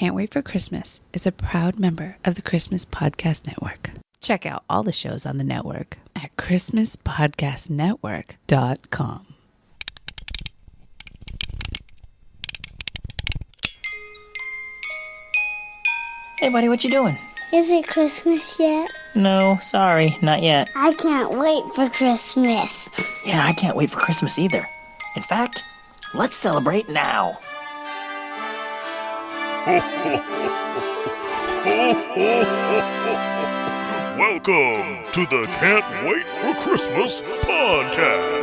Can't Wait for Christmas is a proud member of the Christmas Podcast Network. Check out all the shows on the network at christmaspodcastnetwork.com. Hey, buddy, what you doing? Is it Christmas yet? No, sorry, not yet. I can't wait for Christmas. Yeah, I can't wait for Christmas either. In fact, let's celebrate now. Welcome to the Can't Wait for Christmas podcast.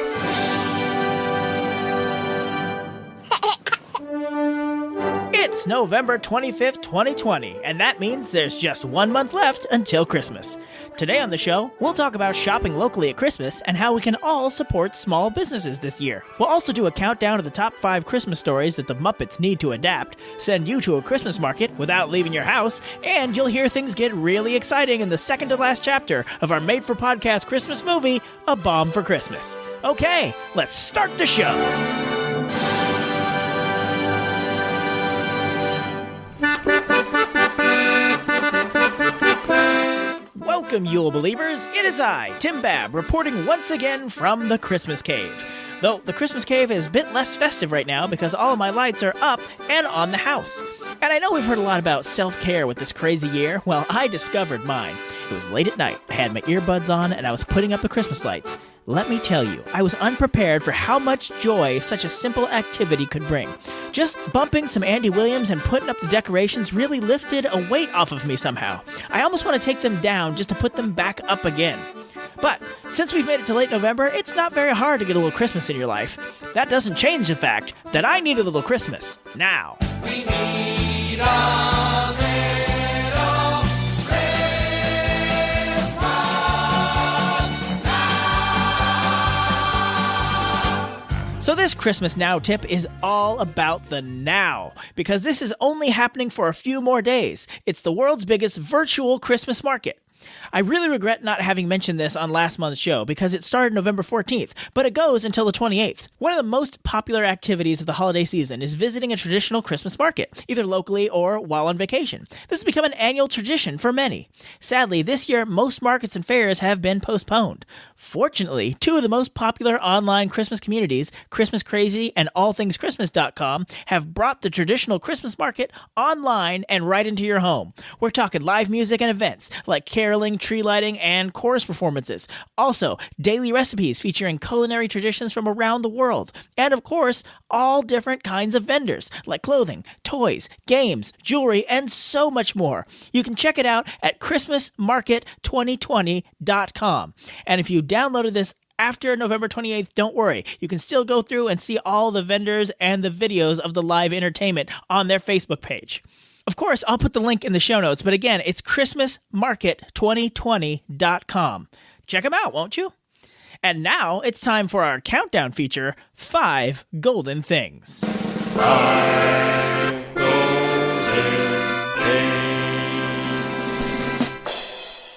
It's November 25th, 2020, and that means there's just 1 month left until Christmas. Today on the show, we'll talk about shopping locally at Christmas and how we can all support small businesses this year. We'll also do a countdown of the top 5 Christmas stories that the Muppets need to adapt, send you to a Christmas market without leaving your house, and you'll hear things get really exciting in the second to last chapter of our made-for-podcast Christmas movie, A Bomb for Christmas. Okay, let's start the show! Welcome, Yule Believers. It is I, Tim Babb, reporting once again from the Christmas Cave. Though the Christmas Cave is a bit less festive right now because all of my lights are up and on the house. And I know we've heard a lot about self-care with this crazy year. Well, I discovered mine. It was late at night. I had my earbuds on and I was putting up the Christmas lights. Let me tell you, I was unprepared for how much joy such a simple activity could bring. Just bumping some Andy Williams and putting up the decorations really lifted a weight off of me somehow. I almost want to take them down just to put them back up again. But since we've made it to late November, it's not very hard to get a little Christmas in your life. That doesn't change the fact that I need a little Christmas now. We need a little Christmas now. So this Christmas Now tip is all about the now, because this is only happening for a few more days. It's the world's biggest virtual Christmas market. I really regret not having mentioned this on last month's show because it started November 14th, but it goes until the 28th. One of the most popular activities of the holiday season is visiting a traditional Christmas market, either locally or while on vacation. This has become an annual tradition for many. Sadly, this year, most markets and fairs have been postponed. Fortunately, 2 of the most popular online Christmas communities, Christmas Crazy and allthingschristmas.com, have brought the traditional Christmas market online and right into your home. We're talking live music and events like caroling, tree lighting, and chorus performances. Also, daily recipes featuring culinary traditions from around the world. And of course, all different kinds of vendors like clothing, toys, games, jewelry, and so much more. You can check it out at christmasmarket2020.com. And if you downloaded this after November 28th, don't worry. You can still go through and see all the vendors and the videos of the live entertainment on their Facebook page. Of course, I'll put the link in the show notes, but again, it's christmasmarket2020.com. Check them out, won't you? And now it's time for our countdown feature, 5 Golden Things. 5 golden things.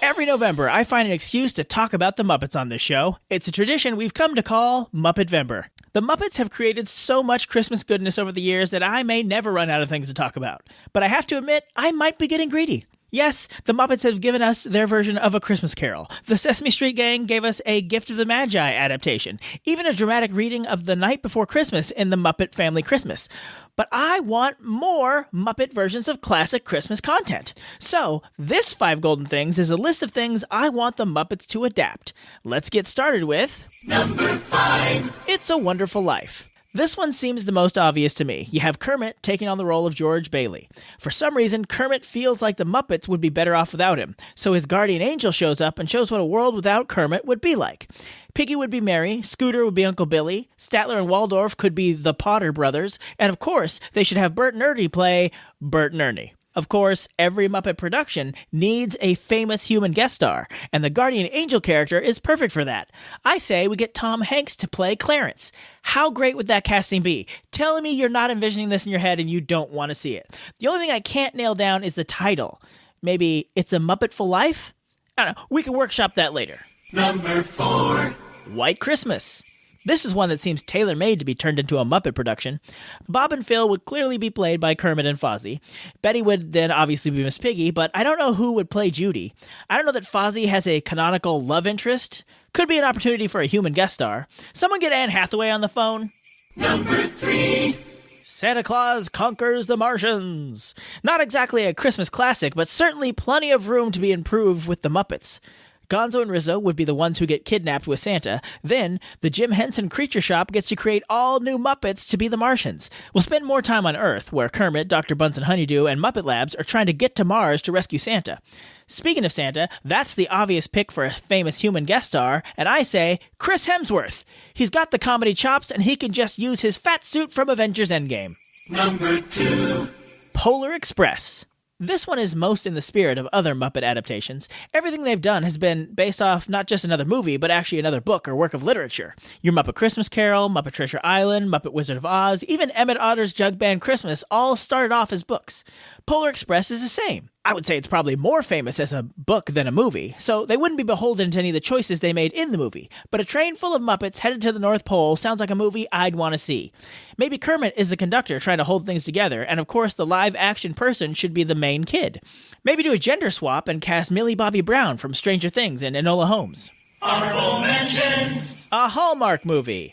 Every November, I find an excuse to talk about the Muppets on this show. It's a tradition we've come to call Muppet-vember. The Muppets have created so much Christmas goodness over the years that I may never run out of things to talk about. But I have to admit, I might be getting greedy. Yes, the Muppets have given us their version of A Christmas Carol. The Sesame Street Gang gave us a Gift of the Magi adaptation. Even a dramatic reading of The Night Before Christmas in The Muppet Family Christmas. But I want more Muppet versions of classic Christmas content. So, this 5 Golden Things is a list of things I want the Muppets to adapt. Let's get started with... Number 5. It's a Wonderful Life. This one seems the most obvious to me. You have Kermit taking on the role of George Bailey. For some reason, Kermit feels like the Muppets would be better off without him, so his guardian angel shows up and shows what a world without Kermit would be like. Piggy would be Mary, Scooter would be Uncle Billy, Statler and Waldorf could be the Potter brothers, and of course, they should have Bert and Ernie play Bert and Ernie. Of course, every Muppet production needs a famous human guest star, and the guardian angel character is perfect for that. I say we get Tom Hanks to play Clarence. How great would that casting be? Telling me you're not envisioning this in your head and you don't want to see it. The only thing I can't nail down is the title. Maybe It's a Muppetful Life? I don't know. We can workshop that later. Number 4. White Christmas. This is one that seems tailor-made to be turned into a Muppet production. Bob and Phil would clearly be played by Kermit and Fozzie. Betty would then obviously be Miss Piggy, but I don't know who would play Judy. I don't know that Fozzie has a canonical love interest. Could be an opportunity for a human guest star. Someone get Anne Hathaway on the phone. Number 3. Santa Claus Conquers the Martians. Not exactly a Christmas classic, but certainly plenty of room to be improved with the Muppets. Gonzo and Rizzo would be the ones who get kidnapped with Santa. Then, the Jim Henson Creature Shop gets to create all new Muppets to be the Martians. We'll spend more time on Earth, where Kermit, Dr. Bunsen Honeydew, and Muppet Labs are trying to get to Mars to rescue Santa. Speaking of Santa, that's the obvious pick for a famous human guest star, and I say Chris Hemsworth. He's got the comedy chops, and he can just use his fat suit from Avengers Endgame. Number 2. Polar Express. This one is most in the spirit of other Muppet adaptations. Everything they've done has been based off not just another movie, but actually another book or work of literature. Your Muppet Christmas Carol, Muppet Treasure Island, Muppet Wizard of Oz, even Emmett Otter's Jug Band Christmas all started off as books. Polar Express is the same. I would say it's probably more famous as a book than a movie, so they wouldn't be beholden to any of the choices they made in the movie. But a train full of Muppets headed to the North Pole sounds like a movie I'd want to see. Maybe Kermit is the conductor trying to hold things together, and of course the live-action person should be the main kid. Maybe do a gender swap and cast Millie Bobby Brown from Stranger Things and Enola Holmes. Honorable mentions. A Hallmark movie.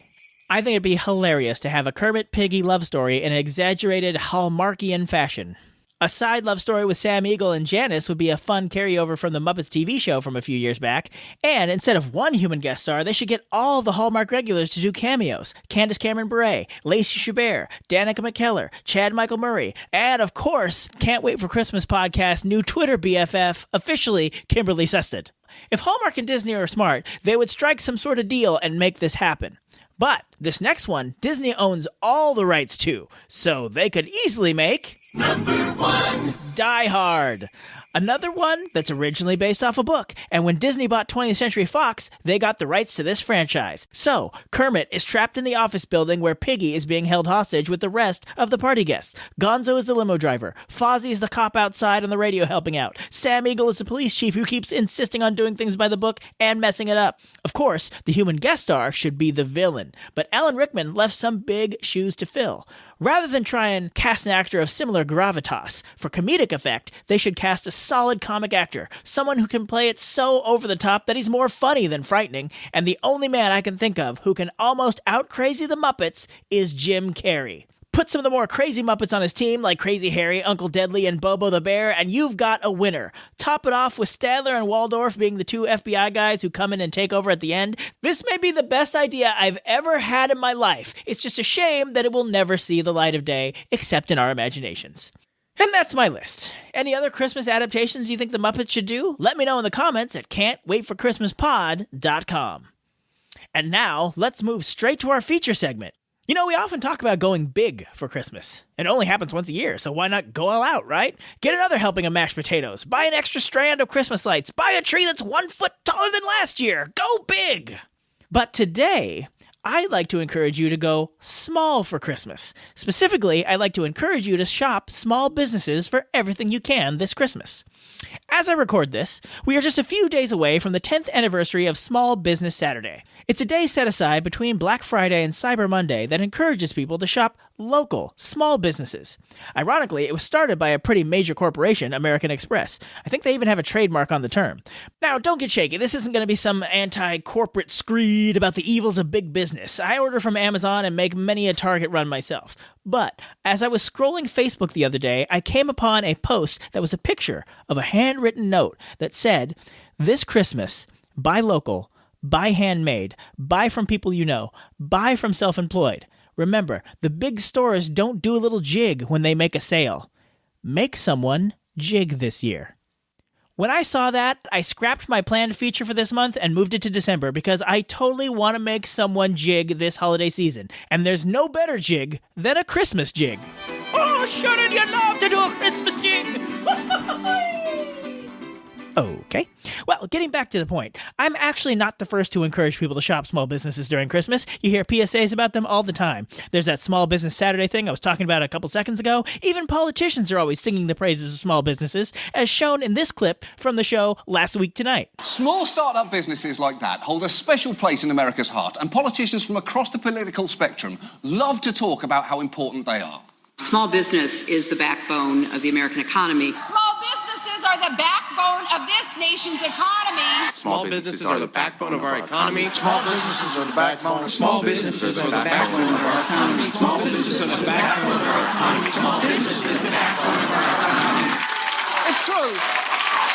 I think it'd be hilarious to have a Kermit-Piggy love story in an exaggerated Hallmarkian fashion. A side love story with Sam Eagle and Janice would be a fun carryover from the Muppets TV show from a few years back. And instead of one human guest star, they should get all the Hallmark regulars to do cameos. Candace Cameron Bure, Lacey Chabert, Danica McKellar, Chad Michael Murray, and of course, Can't Wait for Christmas podcast new Twitter BFF, officially Kimberly Sested. If Hallmark and Disney are smart, they would strike some sort of deal and make this happen. But this next one, Disney owns all the rights to, so they could easily make Number 1. Die Hard. Another one that's originally based off a book, and when Disney bought 20th Century Fox, they got the rights to this franchise. So, Kermit is trapped in the office building where Piggy is being held hostage with the rest of the party guests. Gonzo is the limo driver. Fozzie is the cop outside on the radio helping out. Sam Eagle is the police chief who keeps insisting on doing things by the book and messing it up. Of course, the human guest star should be the villain, but Alan Rickman left some big shoes to fill. Rather than try and cast an actor of similar gravitas, for comedic effect, they should cast a solid comic actor, someone who can play it so over the top that he's more funny than frightening, and the only man I can think of who can almost out-crazy the Muppets is Jim Carrey. Put some of the more crazy Muppets on his team, like Crazy Harry, Uncle Deadly, and Bobo the Bear, and you've got a winner. Top it off with Stadler and Waldorf being the two FBI guys who come in and take over at the end. This may be the best idea I've ever had in my life. It's just a shame that it will never see the light of day, except in our imaginations. And that's my list. Any other Christmas adaptations you think the Muppets should do? Let me know in the comments at can'twaitforchristmaspod.com. And now, let's move straight to our feature segment. You know, we often talk about going big for Christmas. It only happens once a year, so why not go all out, right? Get another helping of mashed potatoes. Buy an extra strand of Christmas lights. Buy a tree that's 1 foot taller than last year. Go big! But today, I'd like to encourage you to go small for Christmas. Specifically, I'd like to encourage you to shop small businesses for everything you can this Christmas. As I record this, we are just a few days away from the 10th anniversary of Small Business Saturday. It's a day set aside between Black Friday and Cyber Monday that encourages people to shop local, small businesses. Ironically, it was started by a pretty major corporation, American Express. I think they even have a trademark on the term. Now, don't get shaky. This isn't going to be some anti-corporate screed about the evils of big business. I order from Amazon and make many a Target run myself. But as I was scrolling Facebook the other day, I came upon a post that was a picture of a handwritten note that said, "This Christmas, buy local, buy handmade, buy from people you know, buy from self-employed. Remember, the big stores don't do a little jig when they make a sale. Make someone jig this year." When I saw that, I scrapped my planned feature for this month and moved it to December because I totally want to make someone jig this holiday season. And there's no better jig than a Christmas jig. Oh, shouldn't you love to do a Christmas jig? Okay. Well, getting back to the point, I'm actually not the first to encourage people to shop small businesses during Christmas. You hear PSAs about them all the time. There's that Small Business Saturday thing I was talking about a couple seconds ago. Even politicians are always singing the praises of small businesses, as shown in this clip from the show Last Week Tonight. Small start-up businesses like that hold a special place in America's heart, and politicians from across the political spectrum love to talk about how important they are. Small business is the backbone of the American economy. Small businesses are the backbone of this nation's economy. Small businesses are the backbone of our economy. Small businesses are the backbone. Small businesses are the backbone of our economy. Small businesses are the backbone of our economy. Small businesses are the backbone of our economy. It's true.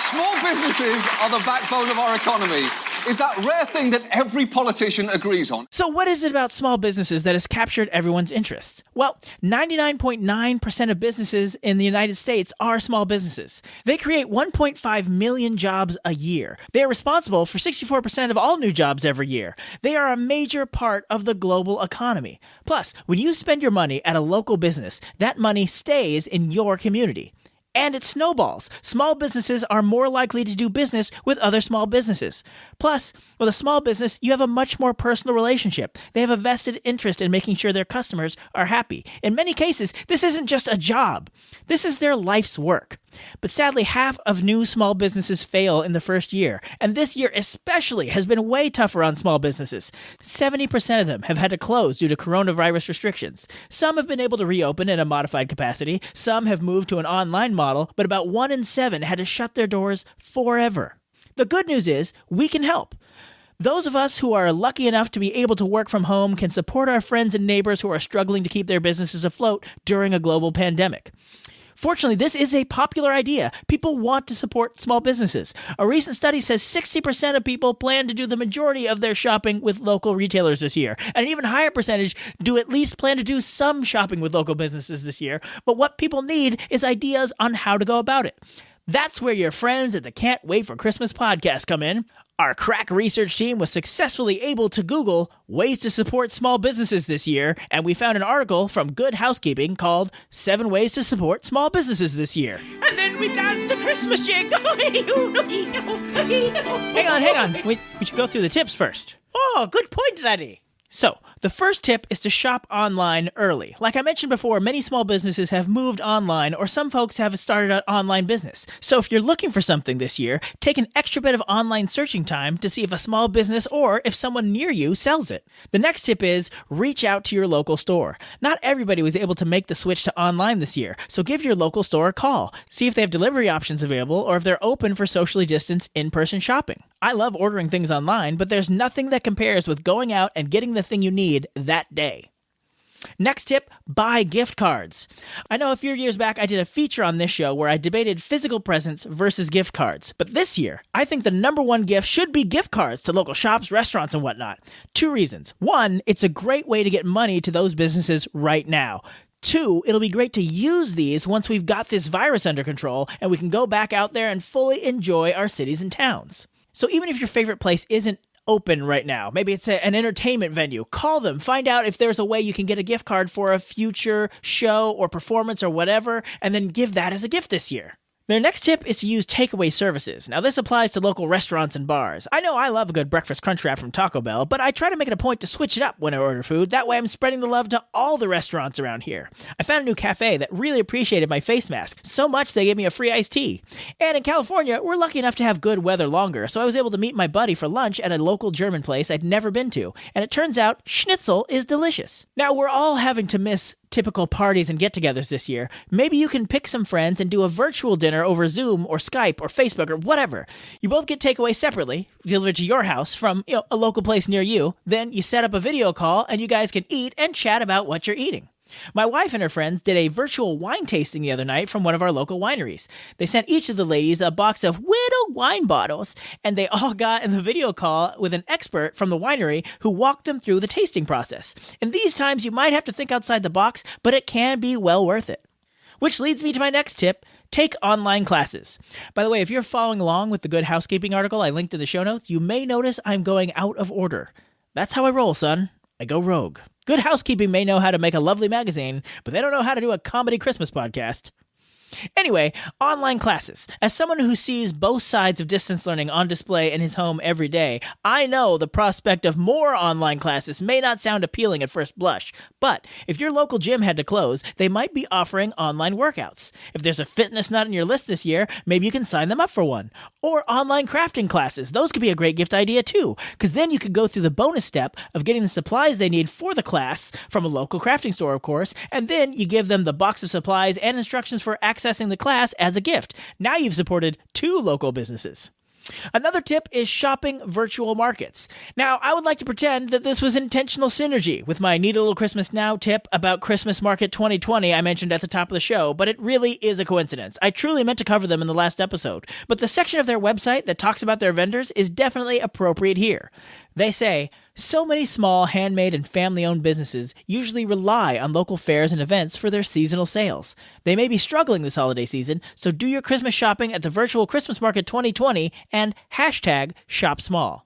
Small businesses are the backbone of our economy. Is that rare thing that every politician agrees on. So what is it about small businesses that has captured everyone's interest? Well, 99.9% of businesses in the United States are small businesses. They create 1.5 million jobs a year. They are responsible for 64% of all new jobs every year. They are a major part of the global economy. Plus, when you spend your money at a local business, that money stays in your community. And it snowballs. Small businesses are more likely to do business with other small businesses. Plus, with a small business, you have a much more personal relationship. They have a vested interest in making sure their customers are happy. In many cases, this isn't just a job. This is their life's work. But sadly, half of new small businesses fail in the first year. And this year especially has been way tougher on small businesses. 70% of them have had to close due to coronavirus restrictions. Some have been able to reopen in a modified capacity. Some have moved to an online model, but about 1 in 7 had to shut their doors forever. The good news is we can help. Those of us who are lucky enough to be able to work from home can support our friends and neighbors who are struggling to keep their businesses afloat during a global pandemic. Fortunately, this is a popular idea. People want to support small businesses. A recent study says 60% of people plan to do the majority of their shopping with local retailers this year. And an even higher percentage do at least plan to do some shopping with local businesses this year. But what people need is ideas on how to go about it. That's where your friends at the Can't Wait for Christmas podcast come in. Our crack research team was successfully able to Google ways to support small businesses this year, and we found an article from Good Housekeeping called 7 Ways to Support Small Businesses This Year. And then we danced a Christmas jig. Hang on. We should go through the tips first. Oh, good point, Daddy. So, the first tip is to shop online early. Like I mentioned before, many small businesses have moved online, or some folks have started an online business. So if you're looking for something this year, take an extra bit of online searching time to see if a small business or if someone near you sells it. The next tip is reach out to your local store. Not everybody was able to make the switch to online this year, so give your local store a call. See if they have delivery options available or if they're open for socially distanced in-person shopping. I love ordering things online, but there's nothing that compares with going out and getting the thing you need that day. Next tip, buy gift cards. I know a few years back I did a feature on this show where I debated physical presents versus gift cards. But this year, I think the number one gift should be gift cards to local shops, restaurants, and whatnot. 2 reasons. 1, it's a great way to get money to those businesses right now. 2, it'll be great to use these once we've got this virus under control and we can go back out there and fully enjoy our cities and towns. So even if your favorite place isn't open right now, maybe it's an entertainment venue, call them, find out if there's a way you can get a gift card for a future show or performance or whatever, and then give that as a gift this year. Their next tip is to use takeaway services. Now, this applies to local restaurants and bars. I know I love a good breakfast crunch wrap from Taco Bell, but I try to make it a point to switch it up when I order food. That way I'm spreading the love to all the restaurants around here. I found a new cafe that really appreciated my face mask, so much they gave me a free iced tea. And in California, we're lucky enough to have good weather longer, so I was able to meet my buddy for lunch at a local German place I'd never been to. And it turns out schnitzel is delicious. Now, we're all having to miss typical parties and get-togethers this year. Maybe you can pick some friends and do a virtual dinner over Zoom or Skype or Facebook or whatever. You both get takeaway separately, delivered to your house from a local place near you. Then you set up a video call and you guys can eat and chat about what you're eating. My wife and her friends did a virtual wine tasting the other night from one of our local wineries. They sent each of the ladies a box of Widow wine bottles, and they all got in the video call with an expert from the winery who walked them through the tasting process. In these times, you might have to think outside the box, but it can be well worth it. Which leads me to my next tip, take online classes. By the way, if you're following along with the Good Housekeeping article I linked in the show notes, you may notice I'm going out of order. That's how I roll, son. I go rogue. Good Housekeeping may know how to make a lovely magazine, but they don't know how to do a comedy Christmas podcast. Anyway, online classes. As someone who sees both sides of distance learning on display in his home every day, I know the prospect of more online classes may not sound appealing at first blush, but if your local gym had to close, they might be offering online workouts. If there's a fitness nut on your list this year, maybe you can sign them up for one. Or online crafting classes. Those could be a great gift idea too, because then you could go through the bonus step of getting the supplies they need for the class from a local crafting store, of course, and then you give them the box of supplies and instructions for accessing the class as a gift. Now you've supported 2 local businesses. Another tip is shopping virtual markets. Now, I would like to pretend that this was intentional synergy with my Need a Little Christmas Now tip about Christmas Market 2020 I mentioned at the top of the show, but it really is a coincidence. I truly meant to cover them in the last episode, but the section of their website that talks about their vendors is definitely appropriate here. They say, so many small, handmade, and family-owned businesses usually rely on local fairs and events for their seasonal sales. They may be struggling this holiday season, so do your Christmas shopping at the virtual Christmas Market 2020 and #ShopSmall.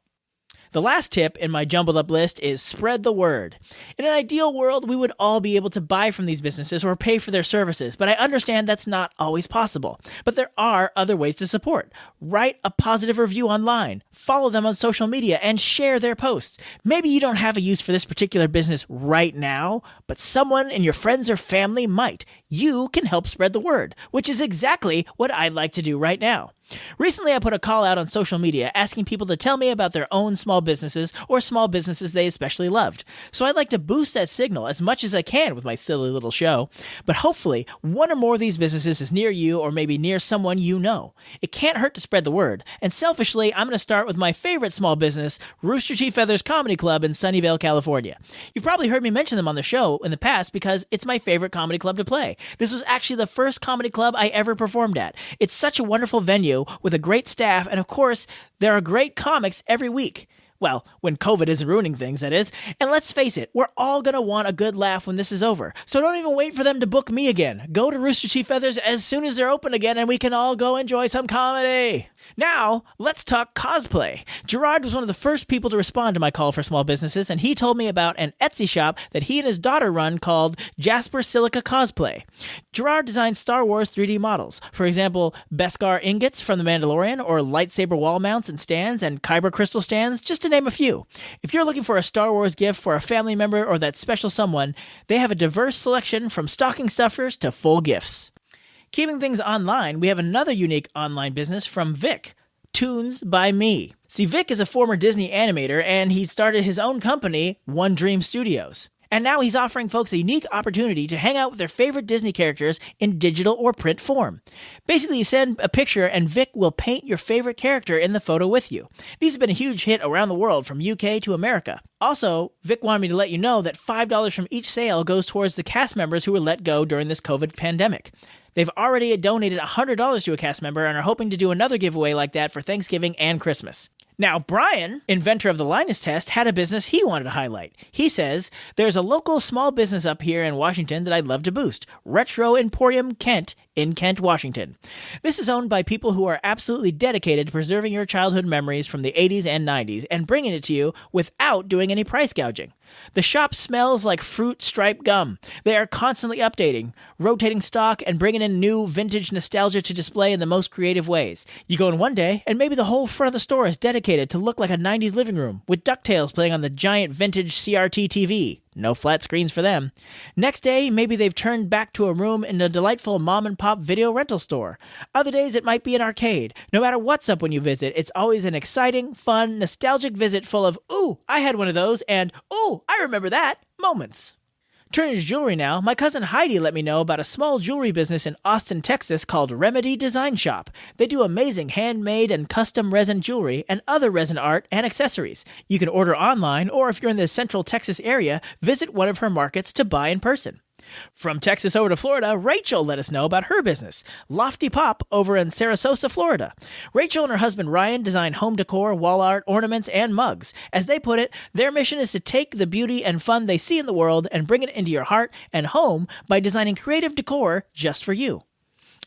The last tip in my jumbled up list is spread the word. In an ideal world, we would all be able to buy from these businesses or pay for their services, but I understand that's not always possible. But there are other ways to support. Write a positive review online, follow them on social media, and share their posts. Maybe you don't have a use for this particular business right now, but someone in your friends or family might. You can help spread the word, which is exactly what I'd like to do right now. Recently, I put a call out on social media asking people to tell me about their own small businesses or small businesses they especially loved. So I'd like to boost that signal as much as I can with my silly little show. But hopefully, one or more of these businesses is near you or maybe near someone you know. It can't hurt to spread the word. And selfishly, I'm going to start with my favorite small business, Rooster Teeth Feathers Comedy Club in Sunnyvale, California. You've probably heard me mention them on the show in the past because it's my favorite comedy club to play. This was actually the first comedy club I ever performed at. It's such a wonderful venue with a great staff, and of course, there are great comics every week. Well, when COVID isn't ruining things, that is. And let's face it, we're all going to want a good laugh when this is over. So don't even wait for them to book me again. Go to Rooster Teeth Feathers as soon as they're open again and we can all go enjoy some comedy. Now, let's talk cosplay. Gerard was one of the first people to respond to my call for small businesses, and he told me about an Etsy shop that he and his daughter run called Jasper Silica Cosplay. Gerard designs Star Wars 3D models. For example, Beskar ingots from The Mandalorian, or lightsaber wall mounts and stands, and Kyber crystal stands, just to name a few. If you're looking for a Star Wars gift for a family member or that special someone, they have a diverse selection from stocking stuffers to full gifts. Keeping things online, we have another unique online business from Vic, Tunes by Me. See, Vic is a former Disney animator, and he started his own company, One Dream Studios. And now he's offering folks a unique opportunity to hang out with their favorite Disney characters in digital or print form. Basically, you send a picture and Vic will paint your favorite character in the photo with you. These have been a huge hit around the world, from UK to America. Also, Vic wanted me to let you know that $5 from each sale goes towards the cast members who were let go during this COVID pandemic. They've already donated $100 to a cast member and are hoping to do another giveaway like that for Thanksgiving and Christmas. Now, Brian, inventor of the Linus test, had a business he wanted to highlight. He says, there's a local small business up here in Washington that I'd love to boost. Retro Emporium Kent in Kent, Washington. This is owned by people who are absolutely dedicated to preserving your childhood memories from the 80s and 90s and bringing it to you without doing any price gouging. The shop smells like fruit striped gum. They are constantly updating, rotating stock, and bringing in new vintage nostalgia to display in the most creative ways. You go in one day, and maybe the whole front of the store is dedicated to look like a 90s living room, with DuckTales playing on the giant vintage CRT TV. No flat screens for them. Next day, maybe they've turned back to a room in a delightful mom-and-pop video rental store. Other days, it might be an arcade. No matter what's up when you visit, it's always an exciting, fun, nostalgic visit full of, ooh, I had one of those, and, ooh, I remember that, moments. Turning to jewelry now, my cousin Heidi let me know about a small jewelry business in Austin, Texas called Remedy Design Shop. They do amazing handmade and custom resin jewelry and other resin art and accessories. You can order online, or if you're in the Central Texas area, visit one of her markets to buy in person. From Texas over to Florida, Rachel let us know about her business, Lofty Pop, over in Sarasota, Florida. Rachel and her husband Ryan design home decor, wall art, ornaments, and mugs. As they put it, their mission is to take the beauty and fun they see in the world and bring it into your heart and home by designing creative decor just for you.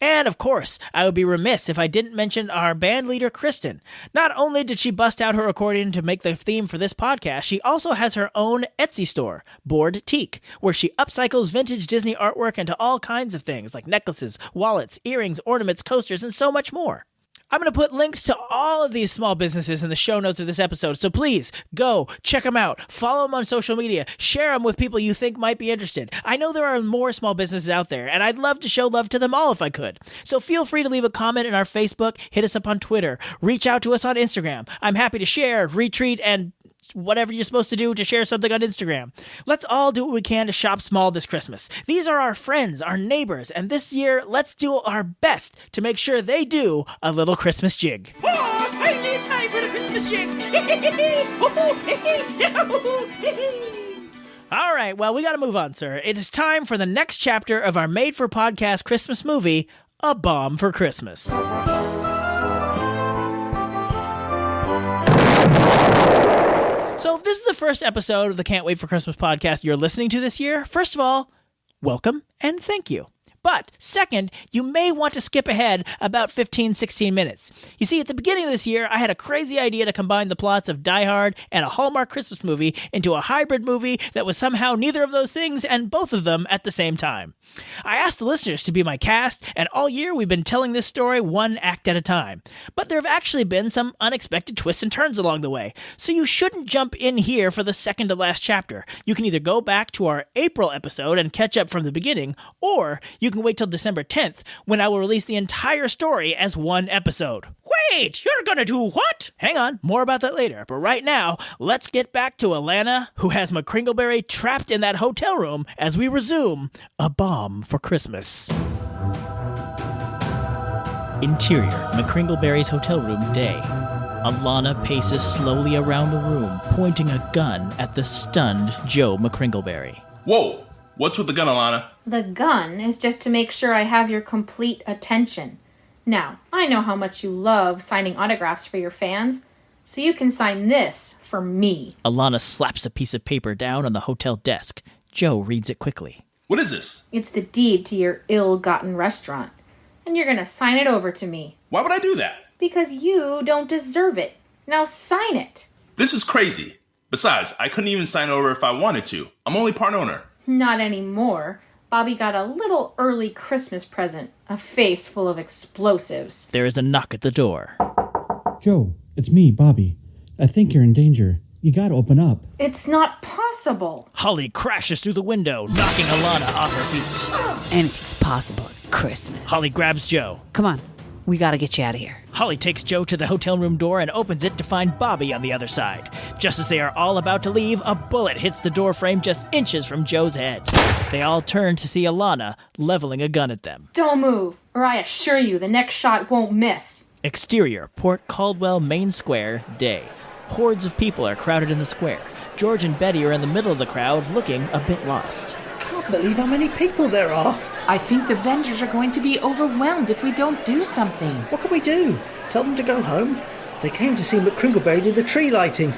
And of course, I would be remiss if I didn't mention our band leader, Kristen. Not only did she bust out her accordion to make the theme for this podcast, she also has her own Etsy store, Bored Teak, where she upcycles vintage Disney artwork into all kinds of things like necklaces, wallets, earrings, ornaments, coasters, and so much more. I'm going to put links to all of these small businesses in the show notes of this episode, so please go check them out, follow them on social media, share them with people you think might be interested. I know there are more small businesses out there, and I'd love to show love to them all if I could. So feel free to leave a comment in our Facebook, hit us up on Twitter, reach out to us on Instagram. I'm happy to share, retweet, and whatever you're supposed to do to share something on Instagram. Let's all do what we can to shop small this Christmas. These are our friends, our neighbors, and this year, let's do our best to make sure they do a little Christmas jig. Oh, finally it's time for the Christmas jig. All right, well, we got to move on, sir. It is time for the next chapter of our made-for-podcast Christmas movie, A Bomb for Christmas. So if this is the first episode of the Can't Wait for Christmas podcast you're listening to this year, first of all, welcome and thank you. But second, you may want to skip ahead about 15, 16 minutes. You see, at the beginning of this year, I had a crazy idea to combine the plots of Die Hard and a Hallmark Christmas movie into a hybrid movie that was somehow neither of those things and both of them at the same time. I asked the listeners to be my cast, and all year we've been telling this story one act at a time. But there have actually been some unexpected twists and turns along the way, so you shouldn't jump in here for the second to last chapter. You can either go back to our April episode and catch up from the beginning, or you can wait till December 10th, when I will release the entire story as one episode. Wait, you're gonna do what? Hang on, more about that later. But right now, let's get back to Alana, who has McCringleberry trapped in that hotel room as we resume A Bomb for Christmas. Interior, McCringleberry's hotel room, day. Alana paces slowly around the room, pointing a gun at the stunned Joe McCringleberry. Whoa! What's with the gun, Alana? The gun is just to make sure I have your complete attention. Now, I know how much you love signing autographs for your fans, so you can sign this for me. Alana slaps a piece of paper down on the hotel desk. Joe reads it quickly. What is this? It's the deed to your ill-gotten restaurant, and you're gonna sign it over to me. Why would I do that? Because you don't deserve it. Now sign it. This is crazy. Besides, I couldn't even sign over if I wanted to. I'm only part owner. Not anymore. Bobby got a little early Christmas present, a face full of explosives. There is a knock at the door. Joe, it's me, Bobby. I think you're in danger. You gotta open up. It's not possible. Holly crashes through the window, knocking Alana off her feet. Anything's possible at Christmas. Holly grabs Joe. Come on, we gotta get you out of here. Holly takes Joe to the hotel room door and opens it to find Bobby on the other side. Just as they are all about to leave, a bullet hits the door frame just inches from Joe's head. They all turn to see Alana leveling a gun at them. Don't move, or I assure you the next shot won't miss. Exterior, Port Caldwell Main Square, day. Hordes of people are crowded in the square. George and Betty are in the middle of the crowd, looking a bit lost. Can't believe how many people there are. I think the vendors are going to be overwhelmed if we don't do something. What can we do? Tell them to go home? They came to see McCringleberry do the tree lighting.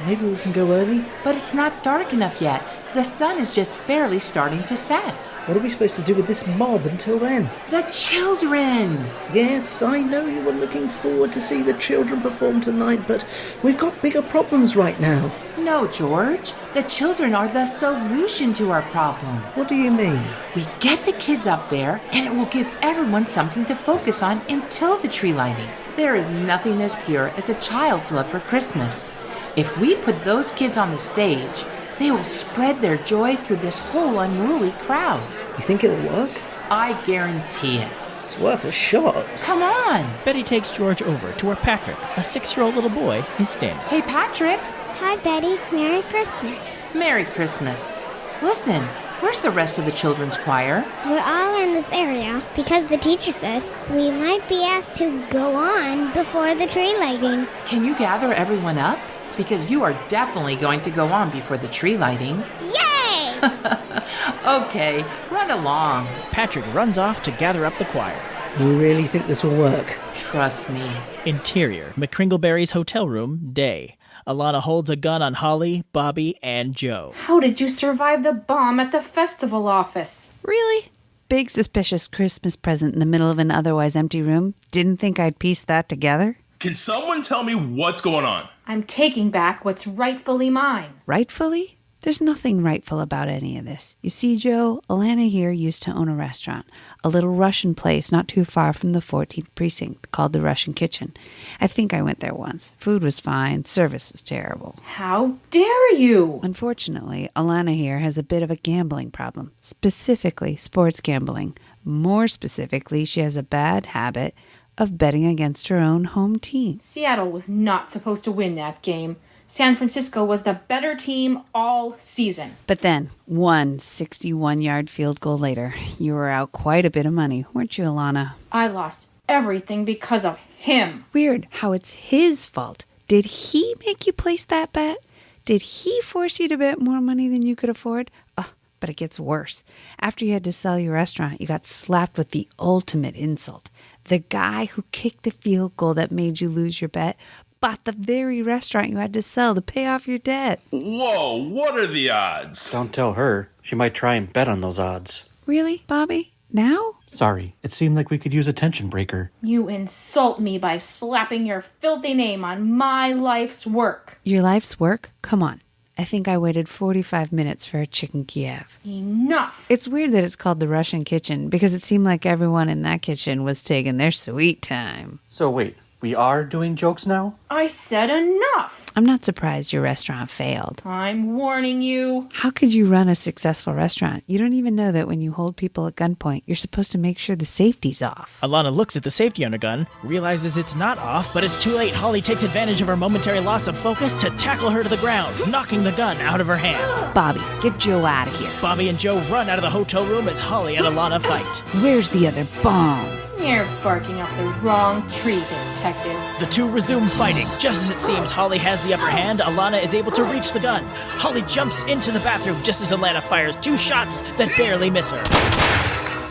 Maybe we can go early? But it's not dark enough yet. The sun is just barely starting to set. What are we supposed to do with this mob until then? The children! Yes, I know you were looking forward to see the children perform tonight, but we've got bigger problems right now. No, George. The children are the solution to our problem. What do you mean? We get the kids up there, and it will give everyone something to focus on until the tree lighting. There is nothing as pure as a child's love for Christmas. If we put those kids on the stage, they will spread their joy through this whole unruly crowd. You think it'll work? I guarantee it. It's worth a shot. Come on. Betty takes George over to where Patrick, a 6-year-old little boy, is standing. Hey, Patrick. Hi, Betty. Merry Christmas. Merry Christmas. Listen, where's the rest of the children's choir? We're all in this area because the teacher said we might be asked to go on before the tree lighting. Can you gather everyone up? Because you are definitely going to go on before the tree lighting. Yay! Okay, run along. Patrick runs off to gather up the choir. You really think this will work? Trust me. Interior, McCringleberry's hotel room, day. Alana holds a gun on Holly, Bobby, and Joe. How did you survive the bomb at the festival office? Really? big suspicious Christmas present in the middle of an otherwise empty room. Didn't think I'd piece that together. Can someone tell me what's going on? I'm taking back what's rightfully mine. Rightfully? There's nothing rightful about any of this. You see, Joe, Alana here used to own a restaurant, a little Russian place not too far from the 14th precinct called the Russian Kitchen. I think I went there once. Food was fine, service was terrible. How dare you? Unfortunately, Alana here has a bit of a gambling problem, specifically sports gambling. More specifically, she has a bad habit of betting against her own home team. Seattle was not supposed to win that game. San Francisco was the better team all season. But then, one 61-yard field goal later, you were out quite a bit of money, weren't you, Alana? I lost everything because of him. Weird how it's his fault. Did he make you place that bet? Did he force you to bet more money than you could afford? But it gets worse. After you had to sell your restaurant, you got slapped with the ultimate insult. The guy who kicked the field goal that made you lose your bet bought the very restaurant you had to sell to pay off your debt. Whoa, what are the odds? Don't tell her. She might try and bet on those odds. Really, Bobby? Now? Sorry, it seemed like we could use a tension breaker. You insult me by slapping your filthy name on my life's work. Your life's work? Come on. I think I waited 45 minutes for a chicken Kiev. Enough! It's weird that it's called the Russian Kitchen because it seemed like everyone in that kitchen was taking their sweet time. So wait, we are doing jokes now? I said enough! I'm not surprised your restaurant failed. I'm warning you. How could you run a successful restaurant? You don't even know that when you hold people at gunpoint, you're supposed to make sure the safety's off. Alana looks at the safety on her gun, realizes it's not off, but it's too late. Holly takes advantage of her momentary loss of focus to tackle her to the ground, knocking the gun out of her hand. Bobby, get Joe out of here. Bobby and Joe run out of the hotel room as Holly and Alana fight. Where's the other bomb? You're barking up the wrong tree, detective. The two resume fighting. Just as it seems Holly has the upper hand, Alana is able to reach the gun. Holly jumps into the bathroom just as Alana fires 2 shots that barely miss her.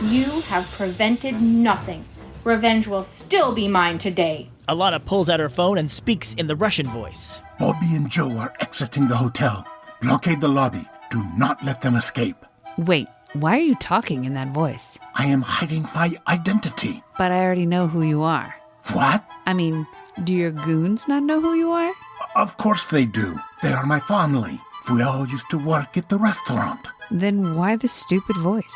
You have prevented nothing. Revenge will still be mine today. Alana pulls out her phone and speaks in the Russian voice. Bobby and Joe are exiting the hotel. Blockade the lobby. Do not let them escape. Wait, why are you talking in that voice? I am hiding my identity. But I already know who you are. What? I mean, do your goons not know who you are? Of course they do. They are my family. We all used to work at the restaurant. Then why the stupid voice?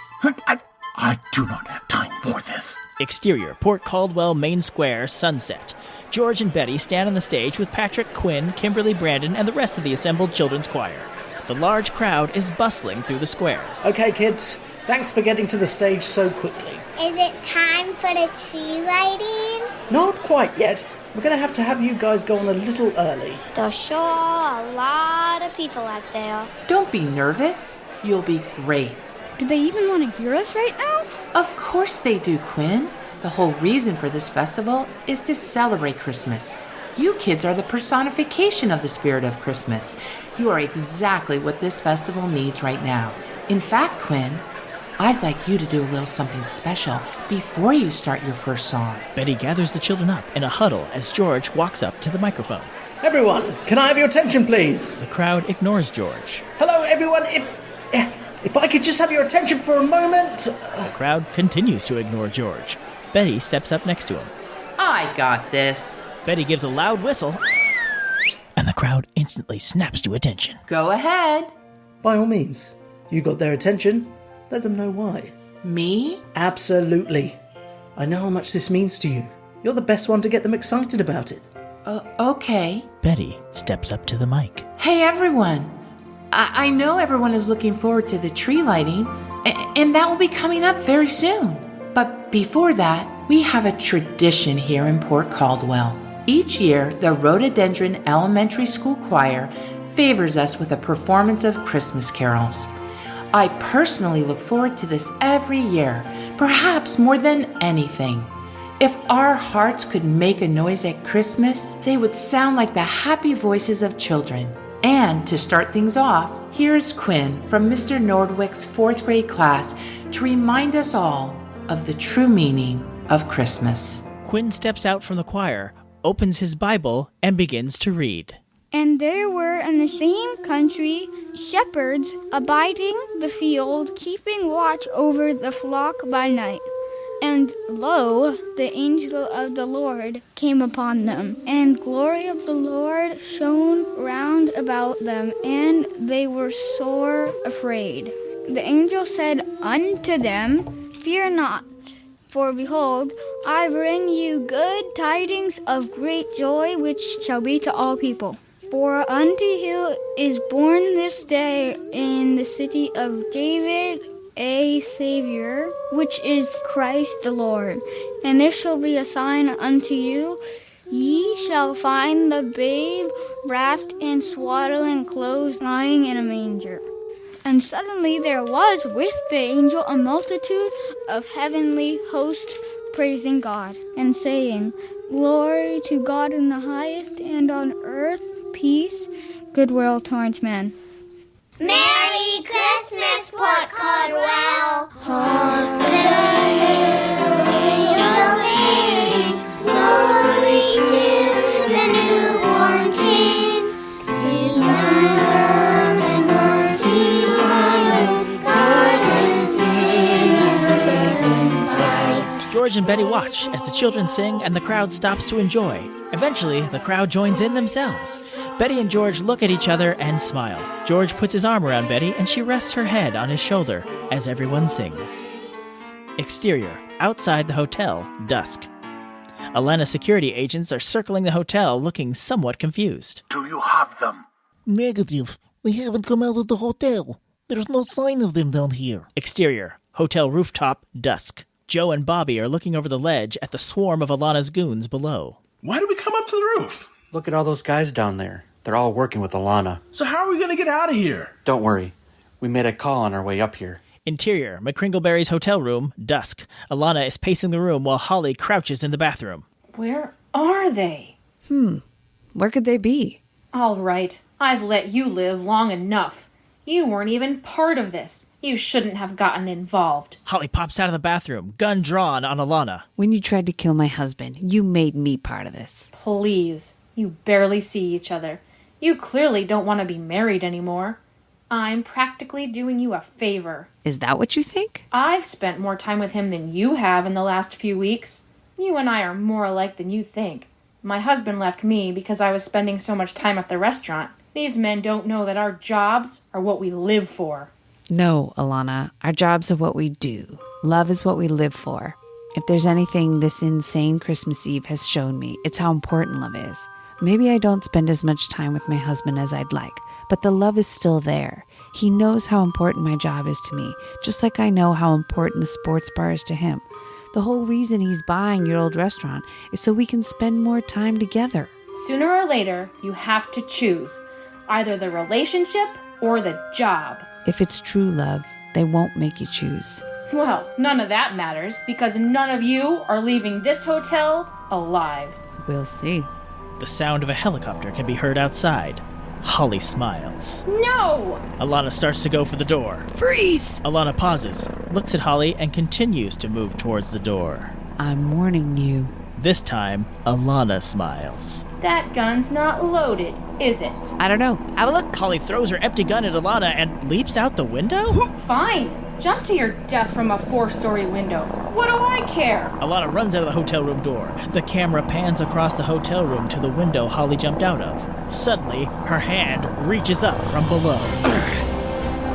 I do not have time for this. Exterior, Port Caldwell Main Square, sunset. George and Betty stand on the stage with Patrick, Quinn, Kimberly, Brandon, and the rest of the assembled children's choir. The large crowd is bustling through the square. Okay, kids. Thanks for getting to the stage so quickly. Is it time for the tree lighting? Not quite yet. We're going to have you guys go on a little early. There's sure a lot of people out there. Don't be nervous. You'll be great. Do they even want to hear us right now? Of course they do, Quinn. The whole reason for this festival is to celebrate Christmas. You kids are the personification of the spirit of Christmas. You are exactly what this festival needs right now. In fact, Quinn, I'd like you to do a little something special before you start your first song. Betty gathers the children up in a huddle as George walks up to the microphone. Everyone, can I have your attention, please? The crowd ignores George. Hello, everyone. If I could just have your attention for a moment. The crowd continues to ignore George. Betty steps up next to him. I got this. Betty gives a loud whistle, and the crowd instantly snaps to attention. Go ahead. By all means, you got their attention. Let them know why. Me? Absolutely. I know how much this means to you. You're the best one to get them excited about it. Okay. Betty steps up to the mic. Hey, everyone. I know everyone is looking forward to the tree lighting, and that will be coming up very soon. But before that, we have a tradition here in Port Caldwell. Each year, the Rhododendron Elementary School Choir favors us with a performance of Christmas carols. I personally look forward to this every year, perhaps more than anything. If our hearts could make a noise at Christmas, they would sound like the happy voices of children. And to start things off, here's Quinn from Mr. Nordwick's 4th grade class to remind us all of the true meaning of Christmas. Quinn steps out from the choir, opens his Bible, and begins to read. And there were in the same country shepherds abiding the field, keeping watch over the flock by night. And lo, the angel of the Lord came upon them, and glory of the Lord shone round about them, and they were sore afraid. The angel said unto them, Fear not, for behold, I bring you good tidings of great joy, which shall be to all people. For unto you is born this day in the city of David a Savior, which is Christ the Lord. And this shall be a sign unto you. Ye shall find the babe wrapped in swaddling clothes, lying in a manger. And suddenly there was with the angel a multitude of heavenly hosts praising God, and saying, Glory to God in the highest, and on earth peace, goodwill towards men. Merry Christmas, Port Cardwell! Hark the angels sing, glory to the newborn King. His land and mercy high, God is in sight. George and Betty watch as the children sing and the crowd stops to enjoy. Eventually, the crowd joins in themselves. Betty and George look at each other and smile. George puts his arm around Betty and she rests her head on his shoulder as everyone sings. Exterior, outside the hotel, dusk. Elena's security agents are circling the hotel looking somewhat confused. Do you have them? Negative. They haven't come out of the hotel. There's no sign of them down here. Exterior, hotel rooftop, dusk. Joe and Bobby are looking over the ledge at the swarm of Alana's goons below. Why did we come up to the roof? Look at all those guys down there. They're all working with Alana. So how are we going to get out of here? Don't worry. We made a call on our way up here. Interior, McCringleberry's hotel room, dusk. Alana is pacing the room while Holly crouches in the bathroom. Where are they? Where could they be? All right, I've let you live long enough. You weren't even part of this. You shouldn't have gotten involved. Holly pops out of the bathroom, gun drawn on Alana. When you tried to kill my husband, you made me part of this. Please, you barely see each other. You clearly don't want to be married anymore. I'm practically doing you a favor. Is that what you think? I've spent more time with him than you have in the last few weeks. You and I are more alike than you think. My husband left me because I was spending so much time at the restaurant. These men don't know that our jobs are what we live for. No, Alana. Our jobs are what we do. Love is what we live for. If there's anything this insane Christmas Eve has shown me, it's how important love is. Maybe I don't spend as much time with my husband as I'd like, but the love is still there. He knows how important my job is to me, just like I know how important the sports bar is to him. The whole reason he's buying your old restaurant is so we can spend more time together. Sooner or later, you have to choose. Either the relationship or the job. If it's true love, they won't make you choose. Well, none of that matters, because none of you are leaving this hotel alive. We'll see. The sound of a helicopter can be heard outside. Holly smiles. No! Alana starts to go for the door. Freeze! Alana pauses, looks at Holly, and continues to move towards the door. I'm warning you. This time, Alana smiles. That gun's not loaded, is it? I don't know. Have a look. Holly throws her empty gun at Alana and leaps out the window? Fine. Jump to your death from a 4-story window. What do I care? Alana runs out of the hotel room door. The camera pans across the hotel room to the window Holly jumped out of. Suddenly, her hand reaches up from below.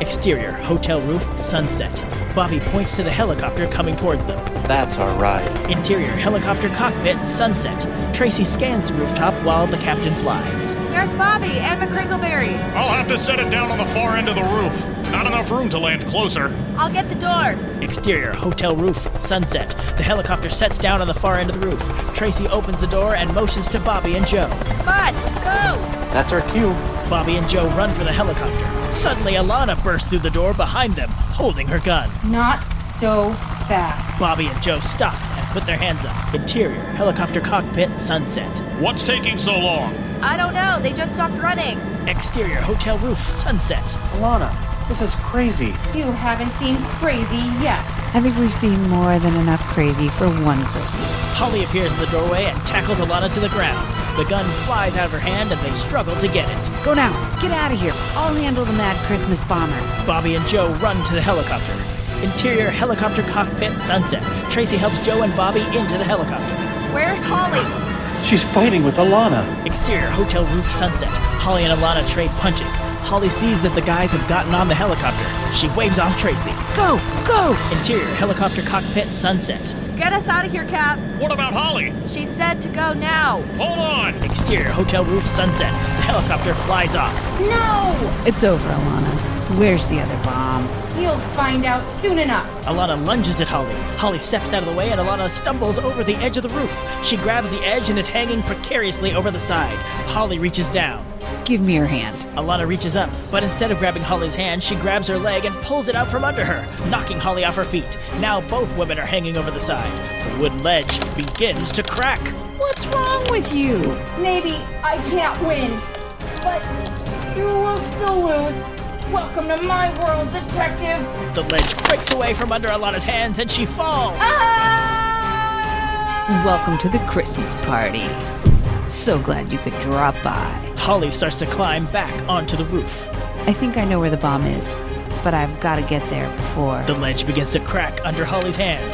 Exterior, hotel roof, sunset. Bobby points to the helicopter coming towards them. That's our ride. Interior, helicopter cockpit, sunset. Tracy scans the rooftop while the captain flies. There's Bobby and McCringleberry. I'll have to set it down on the far end of the roof. Not enough room to land closer. I'll get the door. Exterior, hotel roof, sunset. The helicopter sets down on the far end of the roof. Tracy opens the door and motions to Bobby and Joe. Bud, go! That's our cue. Bobby and Joe run for the helicopter. Suddenly, Alana bursts through the door behind them, holding her gun. Not so fast. Bobby and Joe stop and put their hands up. Interior, helicopter cockpit, sunset. What's taking so long? I don't know. They just stopped running. Exterior, hotel roof, sunset. Alana, This is crazy. You haven't seen crazy yet. I think we've seen more than enough crazy for one Christmas. Holly appears in the doorway and tackles Alana to the ground. The gun flies out of her hand and they struggle to get it. Go now. Get out of here. I'll handle the mad Christmas bomber. Bobby and Joe run to the helicopter. Interior helicopter cockpit sunset. Tracy helps Joe and Bobby into the helicopter. Where's Holly? She's fighting with Alana. Exterior hotel roof sunset. Holly and Alana trade punches. Holly sees that the guys have gotten on the helicopter. She waves off Tracy. Go! Go! Interior helicopter cockpit sunset. Get us out of here, Cap. What about Holly? She said to go now. Hold on! Exterior hotel roof sunset. The helicopter flies off. No! It's over, Alana. Where's the other bomb? You'll find out soon enough. Alana lunges at Holly. Holly steps out of the way and Alana stumbles over the edge of the roof. She grabs the edge and is hanging precariously over the side. Holly reaches down. Give me your hand. Alana reaches up, but instead of grabbing Holly's hand, she grabs her leg and pulls it out from under her, knocking Holly off her feet. Now both women are hanging over the side. The wooden ledge begins to crack. What's wrong with you? Maybe I can't win, but you will still lose. Welcome to my world, detective. The ledge breaks away from under Alana's hands and she falls. Welcome to the Christmas party. So glad you could drop by. Holly starts to climb back onto the roof. I think I know where the bomb is, but I've got to get there before... The ledge begins to crack under Holly's hand.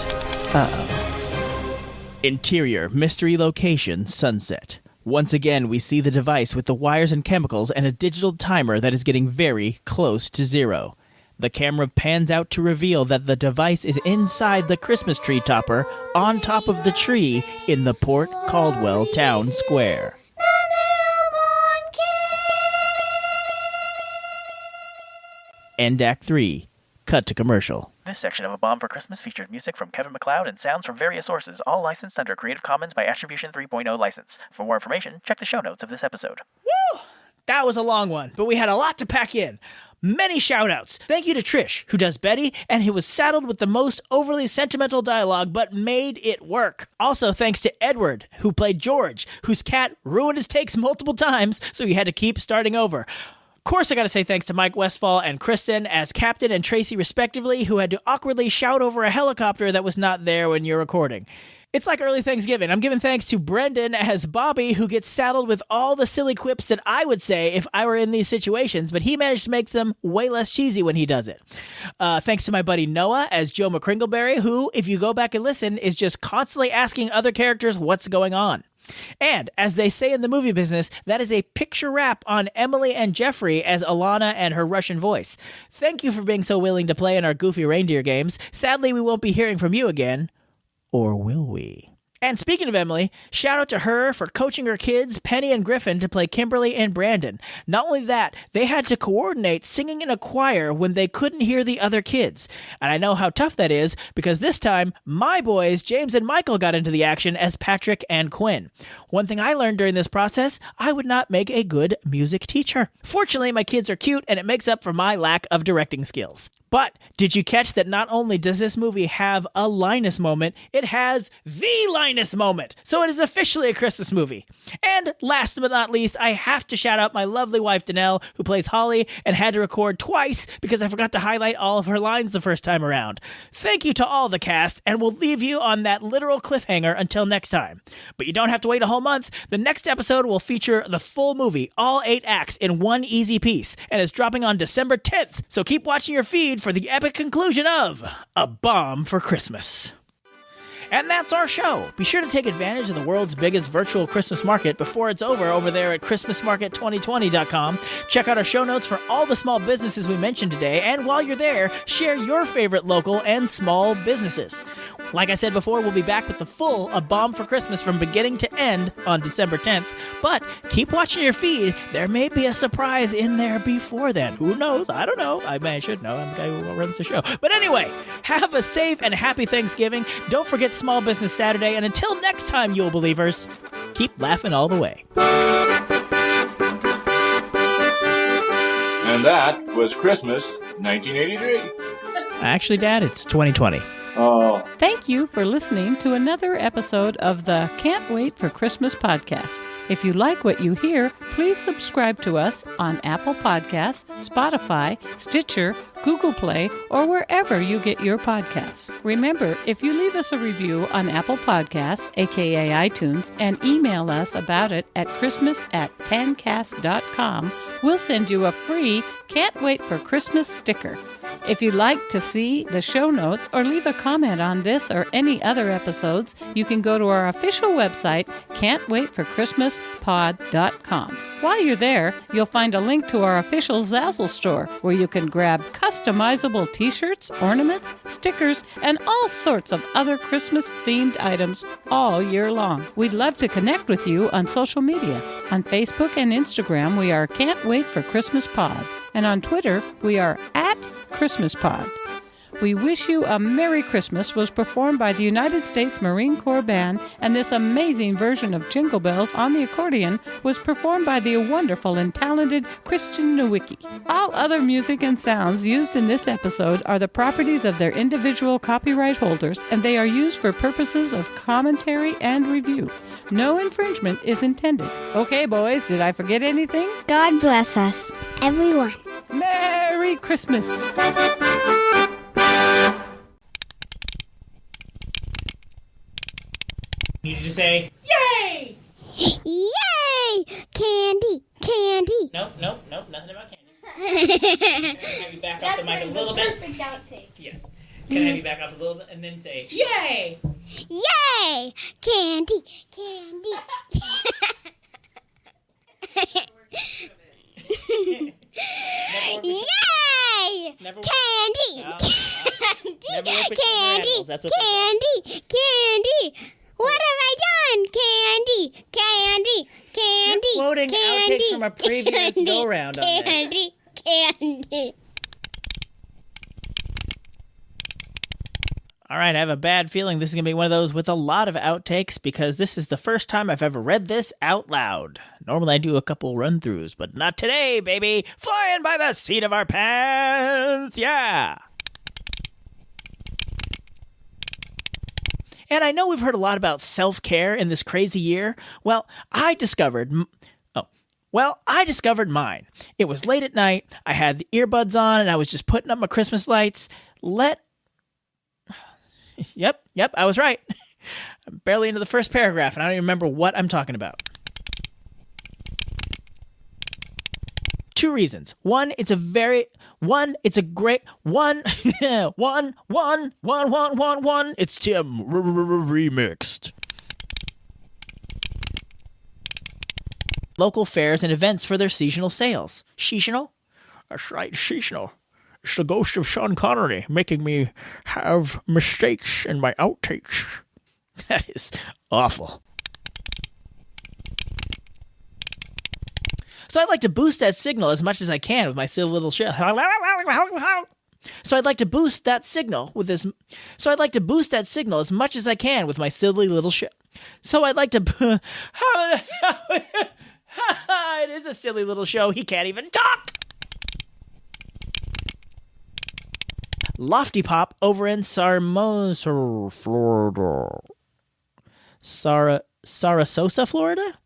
Uh-oh. Interior mystery location sunset. Once again, we see the device with the wires and chemicals and a digital timer that is getting very close to zero. The camera pans out to reveal that the device is inside the Christmas tree topper on top of the tree in the Port Caldwell Town Square. End Act 3. Cut to commercial. This section of A Bomb for Christmas featured music from Kevin MacLeod and sounds from various sources, all licensed under Creative Commons by Attribution 3.0 license. For more information, check the show notes of this episode. Woo! That was a long one, but we had a lot to pack in. Many shout-outs. Thank you to Trish, who does Betty, and who was saddled with the most overly sentimental dialogue, but made it work. Also, thanks to Edward, who played George, whose cat ruined his takes multiple times, so he had to keep starting over. Of course, I gotta say thanks to Mike Westfall and Kristen as Captain and Tracy respectively, who had to awkwardly shout over a helicopter that was not there when you're recording. It's like early Thanksgiving. I'm giving thanks to Brendan as Bobby, who gets saddled with all the silly quips that I would say if I were in these situations, but he managed to make them way less cheesy when he does it. Thanks to my buddy Noah as Joe McCringleberry, who, if you go back and listen, is just constantly asking other characters what's going on. And, as they say in the movie business, that is a picture wrap on Emily and Jeffrey as Alana and her Russian voice. Thank you for being so willing to play in our goofy reindeer games. Sadly, we won't be hearing from you again. Or will we? And speaking of Emily, shout out to her for coaching her kids, Penny and Griffin, to play Kimberly and Brandon. Not only that, they had to coordinate singing in a choir when they couldn't hear the other kids. And I know how tough that is, because this time, my boys, James and Michael, got into the action as Patrick and Quinn. One thing I learned during this process, I would not make a good music teacher. Fortunately, my kids are cute, and it makes up for my lack of directing skills. But did you catch that not only does this movie have a Linus moment, it has the Linus moment. So it is officially a Christmas movie. And last but not least, I have to shout out my lovely wife, Danelle, who plays Holly and had to record twice because I forgot to highlight all of her lines the first time around. Thank you to all the cast, and we'll leave you on that literal cliffhanger until next time. But you don't have to wait a whole month. The next episode will feature the full movie, all 8 acts in one easy piece, and is dropping on December 10th. So keep watching your feed for the epic conclusion of A Bomb for Christmas. And that's our show. Be sure to take advantage of the world's biggest virtual Christmas market before it's over there at ChristmasMarket2020.com. Check out our show notes for all the small businesses we mentioned today, and while you're there, share your favorite local and small businesses. Like I said before, we'll be back with the full A Bomb for Christmas from beginning to end on December 10th, but keep watching your feed. There may be a surprise in there before then. Who knows? I don't know. I should know. I'm the guy who runs the show. But anyway, have a safe and happy Thanksgiving. Don't forget Small Business Saturday, and until next time, Yule Believers, keep laughing all the way. And that was Christmas 1983. Actually, Dad, it's 2020. Oh. Thank you for listening to another episode of the Can't Wait for Christmas podcast. If you like what you hear, please subscribe to us on Apple Podcasts, Spotify, Stitcher, Google Play, or wherever you get your podcasts. Remember, if you leave us a review on Apple Podcasts, aka iTunes, and email us about it at christmas@tancast.com, we'll send you a free Can't Wait for Christmas sticker. If you'd like to see the show notes or leave a comment on this or any other episodes, you can go to our official website, can'twaitforchristmaspod.com. While you're there, you'll find a link to our official Zazzle store, where you can grab customizable t-shirts, ornaments, stickers, and all sorts of other Christmas-themed items all year long. We'd love to connect with you on social media. On Facebook and Instagram, we are Can't Wait for Christmas Pod. And on Twitter, we are @ChristmasPod. We Wish You a Merry Christmas was performed by the United States Marine Corps Band, and this amazing version of Jingle Bells on the accordion was performed by the wonderful and talented Christian Nowicki. All other music and sounds used in this episode are the properties of their individual copyright holders, and they are used for purposes of commentary and review. No infringement is intended. Okay, boys, did I forget anything? God bless us, everyone. Merry Christmas! You need to say, yay! Yay! Candy, candy. Nope, nothing about candy. Can I have you back off the mic a little bit? Perfect outtake. Yes. Can I have you back off a little bit and then say, yay! Yay! Candy, candy. Yay! Candy! Candy! Candy! What have I done? Candy! Candy! Candy! You're quoting outtakes from a previous go-round on this. Candy! All right, I have a bad feeling this is going to be one of those with a lot of outtakes because this is the first time I've ever read this out loud. Normally I do a couple run-throughs, but not today, baby. Flying by the seat of our pants, yeah! And I know we've heard a lot about self-care in this crazy year. Well, I discovered mine. It was late at night, I had the earbuds on, and I was just putting up my Christmas lights. Yep, I was right. I'm barely into the first paragraph, and I don't even remember what I'm talking about. 2 reasons. One, it's a great it's Tim remixed. Local fairs and events for their seasonal sales. Seasonal? That's right, seasonal. It's the ghost of Sean Connery making me have mistakes in my outtakes. That is awful. So I'd like to boost that signal as much as I can with my silly little show. So I'd like to boost that signal as much as I can with my silly little show. So I'd like to. It is a silly little show. He can't even talk. Lofty Pop over in Sarasota, Florida. Sarasota, Florida?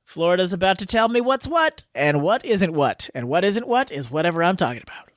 Florida's about to tell me what's what, and what isn't what, and what isn't what is whatever I'm talking about.